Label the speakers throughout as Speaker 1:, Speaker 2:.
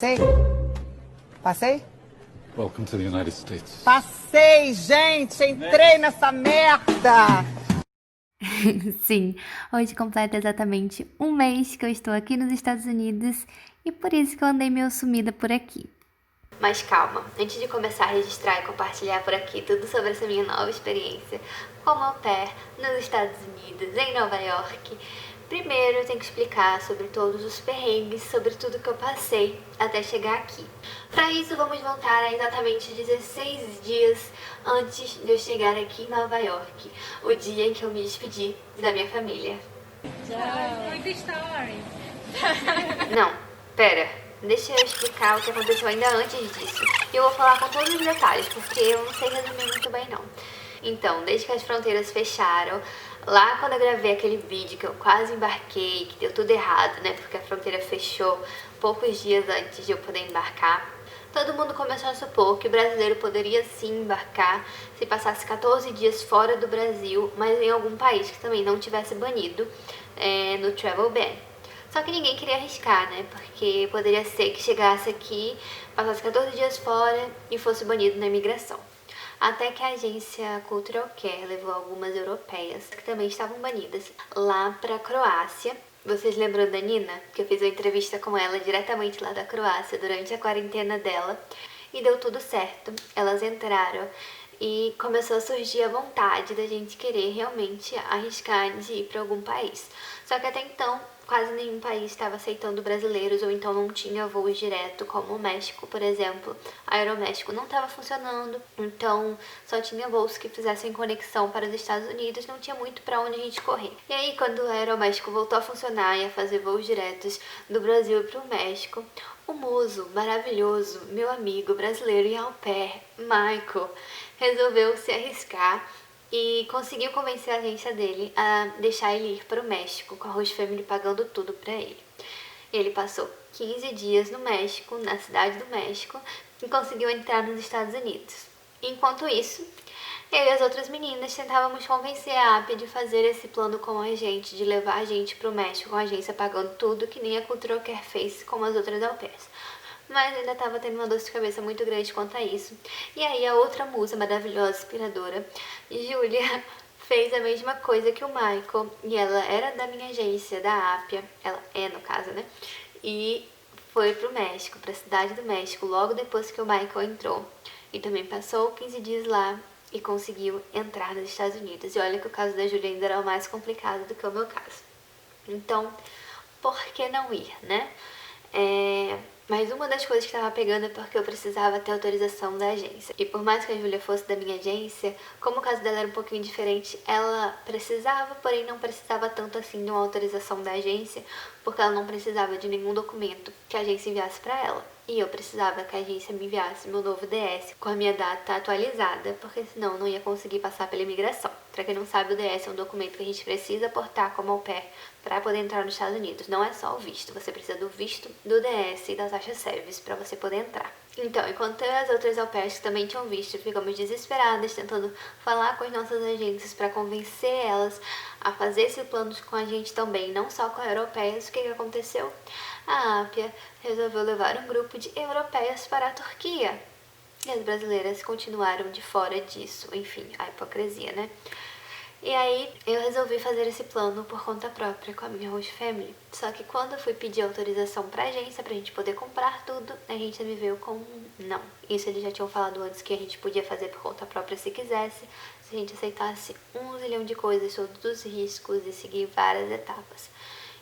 Speaker 1: Passei? Passei?
Speaker 2: Welcome to the United States.
Speaker 1: Passei, gente! Entrei nessa merda!
Speaker 3: Sim, hoje completa exatamente um mês que eu estou aqui nos Estados Unidos e por isso que eu andei meio sumida por aqui. Mas calma, antes de começar a registrar e compartilhar por aqui tudo sobre essa minha nova experiência como au pair nos Estados Unidos, em Nova York, primeiro eu tenho que explicar sobre todos os perrengues, sobre tudo que eu passei até chegar aqui. Para isso vamos voltar a exatamente 16 dias antes de eu chegar aqui em Nova York, o dia em que eu me despedi da minha família. Não, pera. Deixa eu explicar o que aconteceu ainda antes disso. E eu vou falar com todos os detalhes, porque eu não sei resumir muito bem não. Então, desde que as fronteiras fecharam, lá quando eu gravei aquele vídeo que eu quase embarquei, que deu tudo errado, né? Porque a fronteira fechou poucos dias antes de eu poder embarcar. Todo mundo começou a supor que o brasileiro poderia sim embarcar se passasse 14 dias fora do Brasil, mas em algum país que também não tivesse banido no Travel Ban. Só que ninguém queria arriscar, né? Porque poderia ser que chegasse aqui, passasse 14 dias fora e fosse banido na imigração. Até que a agência Cultural Care levou algumas europeias, que também estavam banidas, lá pra Croácia. Vocês lembram da Nina? Que eu fiz uma entrevista com ela diretamente lá da Croácia durante a quarentena dela. E deu tudo certo. Elas entraram e começou a surgir a vontade da gente querer realmente arriscar de ir para algum país. Só que até então, quase nenhum país estava aceitando brasileiros ou então não tinha voos direto, como o México, por exemplo. A Aeroméxico não estava funcionando, então só tinha voos que fizessem conexão para os Estados Unidos, não tinha muito para onde a gente correr. E aí, quando a Aeroméxico voltou a funcionar e a fazer voos diretos do Brasil para o México, o muso maravilhoso, meu amigo brasileiro e au pair, Michael, resolveu se arriscar e conseguiu convencer a agência dele a deixar ele ir para o México, com a Host Family pagando tudo para ele. Ele passou 15 dias no México, na cidade do México, e conseguiu entrar nos Estados Unidos. Enquanto isso, eu e as outras meninas tentávamos convencer a APIA de fazer esse plano com a gente, de levar a gente para o México com a agência pagando tudo, que nem a Cultural Care fez com as outras au pairs. Mas ainda estava tendo uma dor de cabeça muito grande quanto a isso. E aí a outra musa maravilhosa, inspiradora, Júlia, fez a mesma coisa que o Michael. E ela era da minha agência, da APIA. Ela é, no caso, né? E foi pro México, pra cidade do México, logo depois que o Michael entrou. E também passou 15 dias lá e conseguiu entrar nos Estados Unidos. E olha que o caso da Júlia ainda era o mais complicado do que o meu caso. Então, por que não ir, né? Mas uma das coisas que estava pegando é porque eu precisava ter autorização da agência. E por mais que a Júlia fosse da minha agência, como o caso dela era um pouquinho diferente, ela precisava, porém não precisava tanto assim de uma autorização da agência, porque ela não precisava de nenhum documento que a agência enviasse para ela. E eu precisava que a agência me enviasse meu novo DS com a minha data atualizada, porque senão eu não ia conseguir passar pela imigração. Pra quem não sabe, o DS é um documento que a gente precisa portar como au pair para poder entrar nos Estados Unidos. Não é só o visto, você precisa do visto, do DS e da taxa service para você poder entrar. Então, enquanto eu e as outras au pairs que também tinham visto, ficamos desesperadas tentando falar com as nossas agências para convencer elas a fazer esse plano com a gente também, não só com europeias. O que aconteceu? A APIA resolveu levar um grupo de europeias para a Turquia. E as brasileiras continuaram de fora disso. Enfim, a hipocrisia, né? E aí eu resolvi fazer esse plano por conta própria com a minha host family. Só que quando eu fui pedir autorização pra agência pra gente poder comprar tudo, a agência me veio com não. Isso eles já tinham falado antes que a gente podia fazer por conta própria se quisesse, se a gente aceitasse 1 zilhão de coisas, todos os riscos e seguir várias etapas.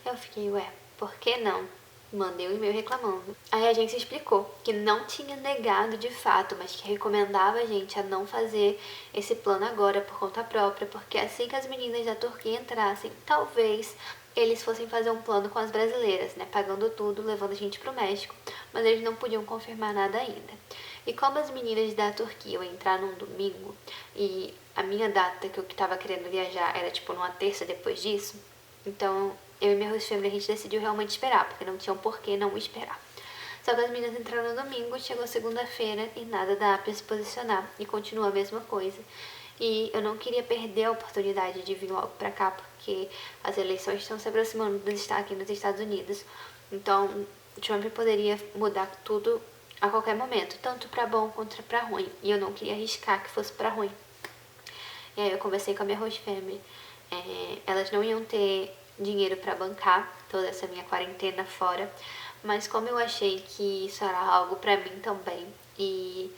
Speaker 3: Eu fiquei, ué, por que não? Mandei um e-mail reclamando. Aí a agência explicou que não tinha negado de fato, mas que recomendava a gente a não fazer esse plano agora por conta própria, porque assim que as meninas da Turquia entrassem, talvez eles fossem fazer um plano com as brasileiras, né, pagando tudo, levando a gente pro México, mas eles não podiam confirmar nada ainda. E como as meninas da Turquia iam entrar num domingo, e a minha data que eu tava querendo viajar era tipo numa terça depois disso, então eu e minha host family a gente decidiu realmente esperar, porque não tinha um porquê não esperar. Só que as meninas entraram no domingo, chegou segunda-feira e nada da APIA se posicionar, e continua a mesma coisa. E eu não queria perder a oportunidade de vir logo pra cá, porque as eleições estão se aproximando aqui nos Estados Unidos. Então, Trump poderia mudar tudo a qualquer momento, tanto para bom quanto para ruim, e eu não queria arriscar que fosse para ruim. E aí eu conversei com a minha host family, elas não iam ter dinheiro para bancar toda essa minha quarentena fora, mas como eu achei que isso era algo para mim também, e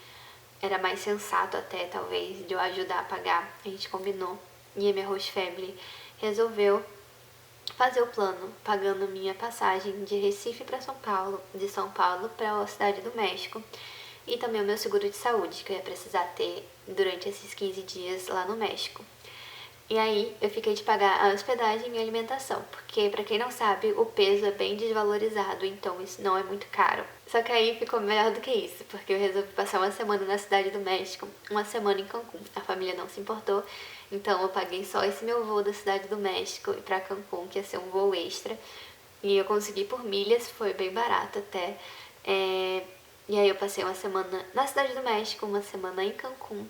Speaker 3: era mais sensato até, talvez, de eu ajudar a pagar, a gente combinou, e a minha host family resolveu fazer o plano, pagando minha passagem de Recife para São Paulo, de São Paulo para a cidade do México, e também o meu seguro de saúde, que eu ia precisar ter durante esses 15 dias lá no México. E aí eu fiquei de pagar a hospedagem e a alimentação, porque pra quem não sabe, o peso é bem desvalorizado, então isso não é muito caro. Só que aí ficou melhor do que isso, porque eu resolvi passar uma semana na cidade do México, uma semana em Cancún. A família não se importou, então eu paguei só esse meu voo da cidade do México e pra Cancún, que ia ser um voo extra. E eu consegui por milhas, foi bem barato até. E aí eu passei uma semana na cidade do México, uma semana em Cancún.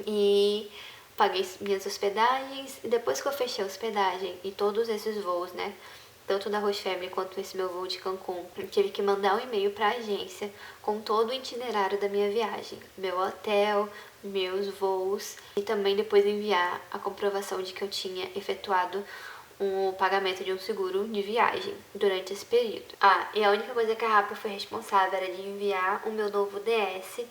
Speaker 3: E paguei minhas hospedagens, e depois que eu fechei a hospedagem e todos esses voos, né, tanto da Host Family quanto esse meu voo de Cancún, eu tive que mandar um e-mail para a agência com todo o itinerário da minha viagem, meu hotel, meus voos, e também depois enviar a comprovação de que eu tinha efetuado o pagamento de um seguro de viagem durante esse período. E a única coisa que a Rappi foi responsável era de enviar o meu novo DS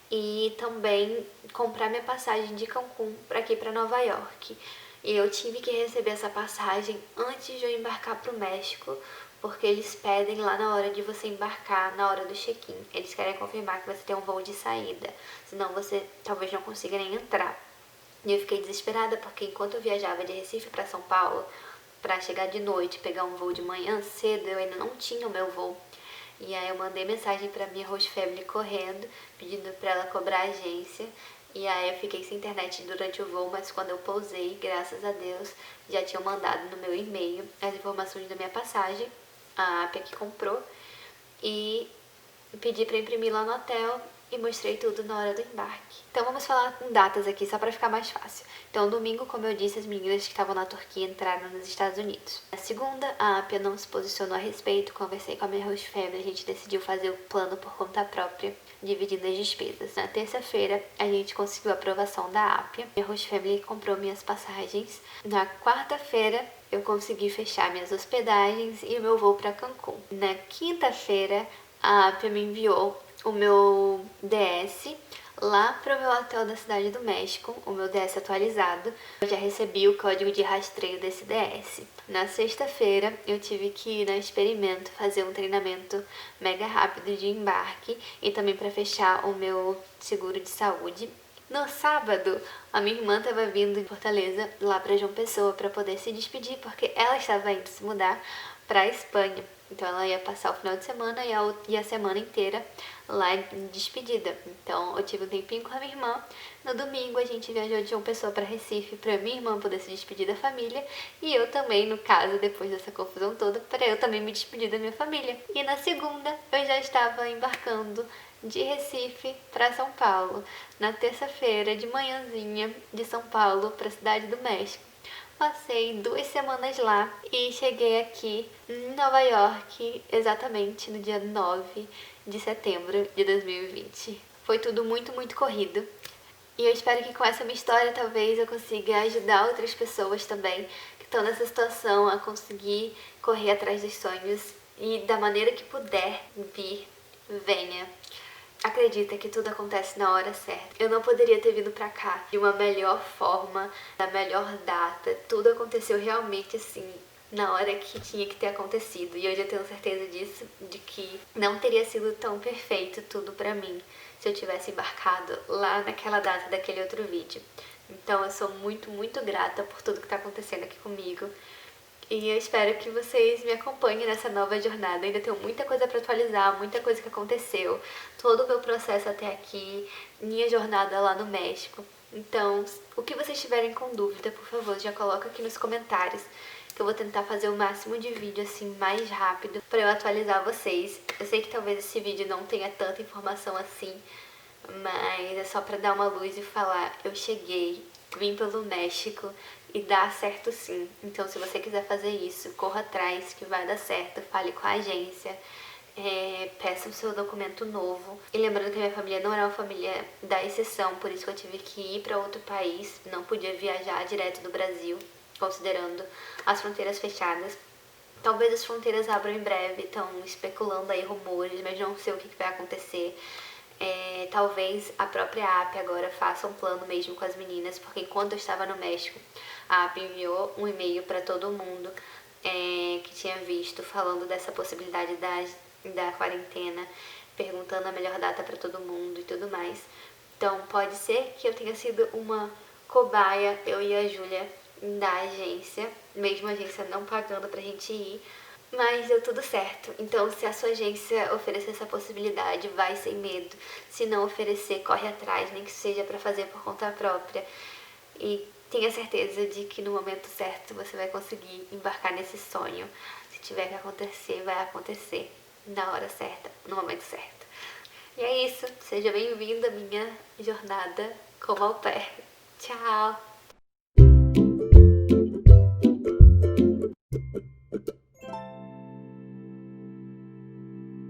Speaker 3: e também comprar minha passagem de Cancún para aqui para Nova York. E eu tive que receber essa passagem antes de eu embarcar para o México, porque eles pedem lá na hora de você embarcar, na hora do check-in. Eles querem confirmar que você tem um voo de saída, senão você talvez não consiga nem entrar. E eu fiquei desesperada porque enquanto eu viajava de Recife para São Paulo, para chegar de noite, pegar um voo de manhã cedo, eu ainda não tinha o meu voo. E aí eu mandei mensagem pra minha host family correndo, pedindo pra ela cobrar a agência. E aí eu fiquei sem internet durante o voo, mas quando eu pousei, graças a Deus, já tinham mandado no meu e-mail as informações da minha passagem, a APA que comprou, e pedi pra imprimir lá no hotel e mostrei tudo na hora do embarque. Então vamos falar com datas aqui, só para ficar mais fácil. Então domingo, como eu disse, as meninas que estavam na Turquia entraram nos Estados Unidos. Na segunda, a APIA não se posicionou a respeito, conversei com a minha host family, a gente decidiu fazer o plano por conta própria, dividindo as despesas. Na terça-feira, a gente conseguiu a aprovação da APIA, minha host family comprou minhas passagens. Na quarta-feira, eu consegui fechar minhas hospedagens e o meu voo para Cancún. Na quinta-feira, a APIA me enviou o meu DS lá para o meu hotel da Cidade do México, o meu DS atualizado. Eu já recebi o código de rastreio desse DS. Na sexta-feira, eu tive que ir na Experimento fazer um treinamento mega rápido de embarque e também para fechar o meu seguro de saúde. No sábado, a minha irmã estava vindo de Fortaleza lá para João Pessoa para poder se despedir, porque ela estava indo se mudar para a Espanha. Então ela ia passar o final de semana e a semana inteira lá em despedida. Então eu tive um tempinho com a minha irmã. No domingo a gente viajou de João Pessoa para Recife para minha irmã poder se despedir da família. E eu também, no caso, depois dessa confusão toda, para eu também me despedir da minha família. E na segunda eu já estava embarcando de Recife para São Paulo. Na terça-feira, de manhãzinha, de São Paulo para a Cidade do México. Passei 2 semanas lá e cheguei aqui em Nova York exatamente no dia 9 de setembro de 2020. Foi tudo muito, muito corrido. E eu espero que com essa minha história talvez eu consiga ajudar outras pessoas também que estão nessa situação a conseguir correr atrás dos sonhos e da maneira que puder vir, venha. Acredita que tudo acontece na hora certa. Eu não poderia ter vindo pra cá de uma melhor forma, na melhor data. Tudo aconteceu realmente assim, na hora que tinha que ter acontecido. E hoje eu tenho certeza disso, de que não teria sido tão perfeito tudo pra mim se eu tivesse embarcado lá naquela data daquele outro vídeo. Então eu sou muito, muito grata por tudo que tá acontecendo aqui comigo. E eu espero que vocês me acompanhem nessa nova jornada. Ainda tenho muita coisa para atualizar, muita coisa que aconteceu, todo o meu processo até aqui, minha jornada lá no México. Então, o que vocês tiverem com dúvida, por favor, já coloca aqui nos comentários, que eu vou tentar fazer o máximo de vídeo assim mais rápido para eu atualizar vocês. Eu sei que talvez esse vídeo não tenha tanta informação assim, mas é só para dar uma luz e falar, eu cheguei, vim pelo México e dá certo sim. Então se você quiser fazer isso, corra atrás que vai dar certo, fale com a agência. peça o seu documento novo. E lembrando que a minha família não era uma família da exceção, por isso que eu tive que ir para outro país, não podia viajar direto do Brasil, considerando as fronteiras fechadas. Talvez as fronteiras abram em breve, estão especulando aí rumores, mas não sei o que vai acontecer. Talvez a própria AP agora faça um plano mesmo com as meninas, porque enquanto eu estava no México, a AP enviou um e-mail para todo mundo que tinha visto, falando dessa possibilidade da quarentena, perguntando a melhor data para todo mundo e tudo mais. Então pode ser que eu tenha sido uma cobaia, eu e a Júlia, da agência, mesmo a agência não pagando pra gente ir, mas deu tudo certo. Então, se a sua agência oferecer essa possibilidade, vai sem medo. Se não oferecer, corre atrás, nem que seja para fazer por conta própria. E tenha certeza de que no momento certo você vai conseguir embarcar nesse sonho. Se tiver que acontecer, vai acontecer na hora certa, no momento certo. E é isso. Seja bem-vindo à minha jornada como au pair. Tchau!